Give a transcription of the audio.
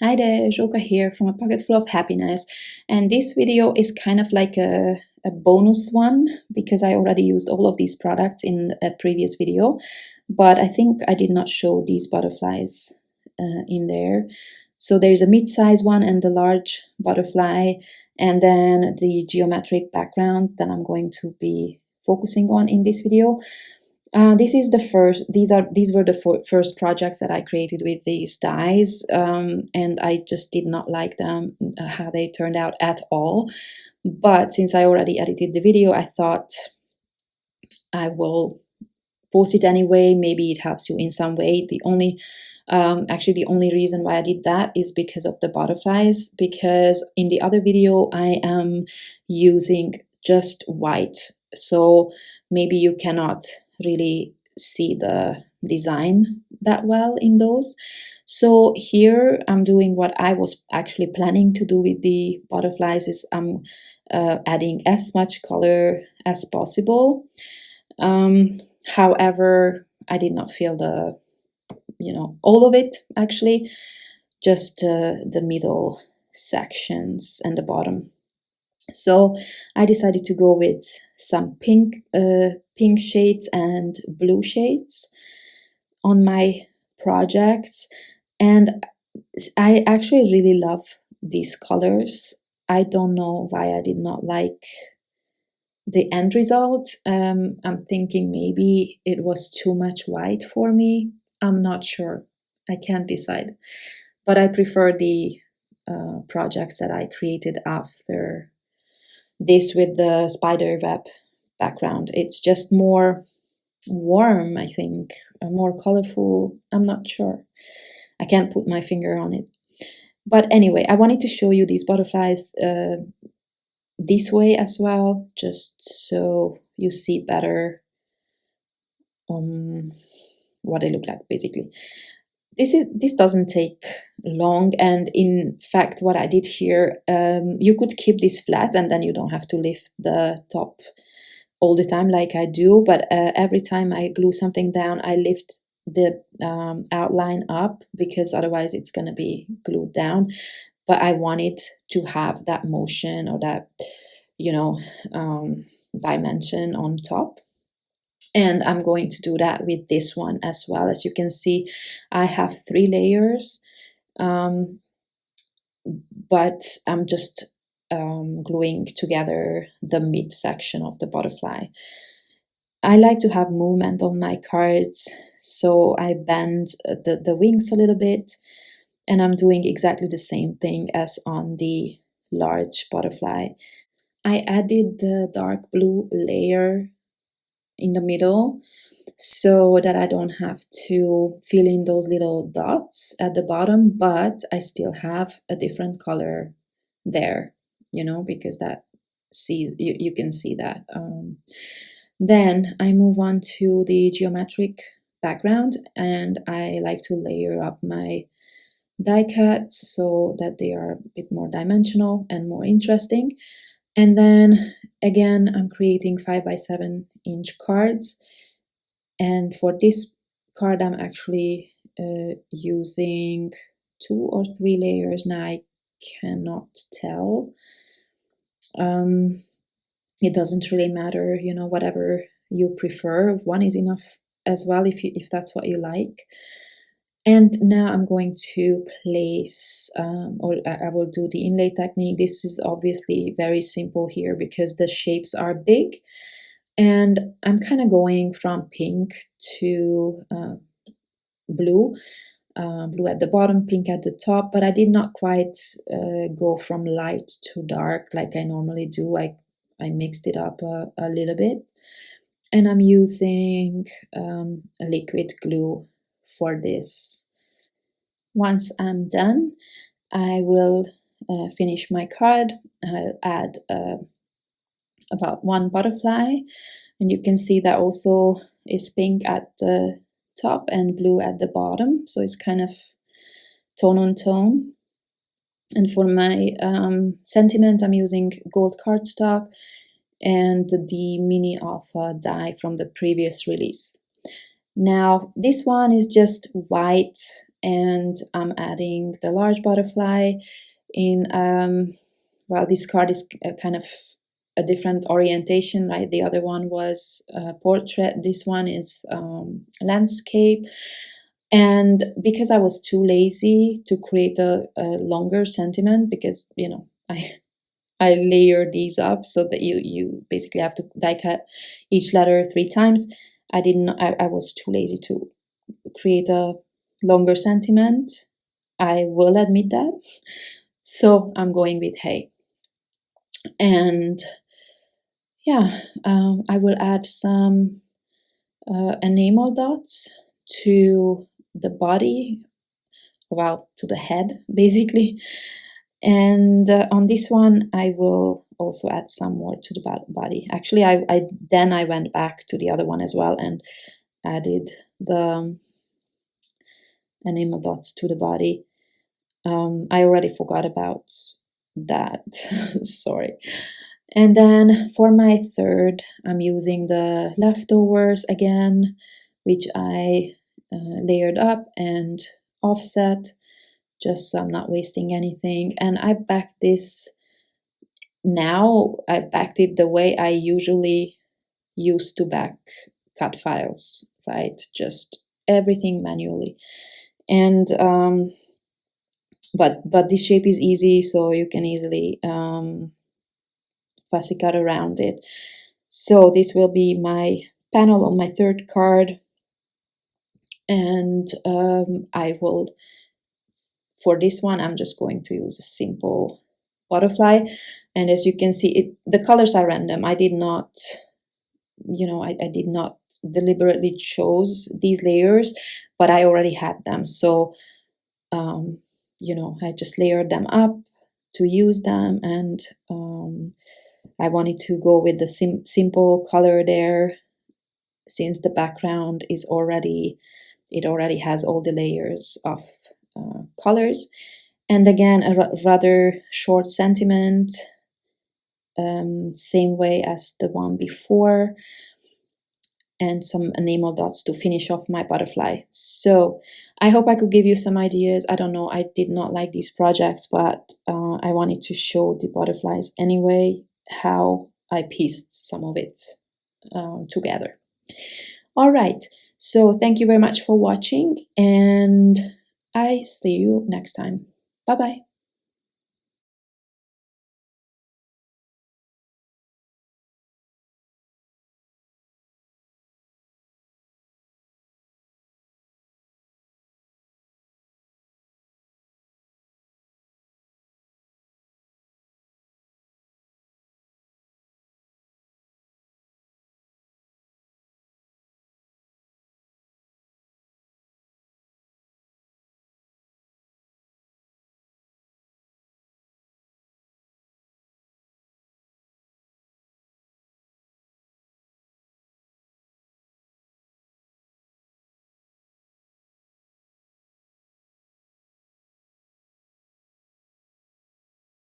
Hi there, Joka here from A Pocket Full of Happiness, and this video is kind of like a bonus one because I already used all of these products in a previous video, but I think I did not show these butterflies in there. So there's a mid-size one and the large butterfly, and then the geometric background that I'm going to be focusing on in this video. These were the first projects that I created with these dies, and I just did not like them, how they turned out at all. But since I already edited the video, I thought I will post it anyway. Maybe it helps you in some way. Actually, the only reason why I did that is because of the butterflies, because in the other video I am using just white. So maybe you cannot really see the design that well in those. So here I'm doing what I was actually planning to do with the butterflies is I'm adding as much color as possible. However, I did not feel all of it actually, just the middle sections and the bottom. So I decided to go with some pink shades and blue shades on my projects, and I actually really love these colors. I don't know why I did not like the end result. I'm thinking maybe it was too much white for me. I'm not sure. I can't decide. But I prefer the projects that I created after this with the spider web background. It's just more warm, I think, more colorful. I'm not sure. I can't put my finger on it. But anyway, I wanted to show you these butterflies this way as well, just so you see better what they look like, basically. This doesn't take long, and in fact what I did here, you could keep this flat and then you don't have to lift the top all the time like I do, but every time I glue something down I lift the outline up because otherwise it's gonna be glued down. But I wanted to have that motion or that dimension on top. And I'm going to do that with this one as well. As you can see, I have 3 layers, but I'm just gluing together the mid section of the butterfly. I like to have movement on my cards, so I bend the wings a little bit, and I'm doing exactly the same thing as on the large butterfly. I added the dark blue layer in the middle so that I don't have to fill in those little dots at the bottom, but I still have a different color there, because you can see that. Then I move on to the geometric background, and I like to layer up my die cuts so that they are a bit more dimensional and more interesting. And then again, I'm creating 5x7-inch cards. And for this card, I'm actually using 2 or 3 layers. Now I cannot tell. It doesn't really matter, whatever you prefer. One is enough as well if that's what you like. And now I'm going to place, or I will do the inlay technique. This is obviously very simple here because the shapes are big. And I'm kind of going from pink to blue. Blue at the bottom, pink at the top. But I did not quite go from light to dark like I normally do. I mixed it up a little bit. And I'm using a liquid glue for this. Once I'm done, I will finish my card. I'll add about 1 butterfly, and you can see that also is pink at the top and blue at the bottom, so it's kind of tone on tone. And for my sentiment, I'm using gold cardstock and the mini alpha die from the previous release. Now this one is just white and I'm adding the large butterfly in, well, this card is kind of a different orientation, right? The other one was portrait, this one is landscape. And because I was too lazy to create a longer sentiment, because, you know, I layer these up so that you basically have to die cut each letter 3 times. I was too lazy to create a longer sentiment. I will admit that. So I'm going with hey. And yeah, I will add some enamel dots to the body, well, to the head, basically. And on this one, I will also add some more to the body. Actually, I went back to the other one as well and added the enamel dots to the body. I already forgot about that. Sorry. And then for my third, I'm using the leftovers again, which I layered up and offset, just so I'm not wasting anything. And I backed this now. I backed it the way I usually used to back cut files, right? Just everything manually. And but this shape is easy, so you can easily fussy cut around it. So this will be my panel on my third card, and I will, for this one, I'm just going to use a simple butterfly. And as you can see, the colors are random. I did not, you know, I did not deliberately chose these layers, but I already had them. So, you know, I just layered them up to use them, and I wanted to go with the simple color there, since the background is already, it already has all the layers of colors. And again, a rather short sentiment, same way as the one before, and some enamel dots to finish off my butterfly. So I hope I could give you some ideas. I don't know, I did not like these projects, but I wanted to show the butterflies anyway, how I pieced some of it together. All right, so thank you very much for watching, and I see you next time. Bye-bye.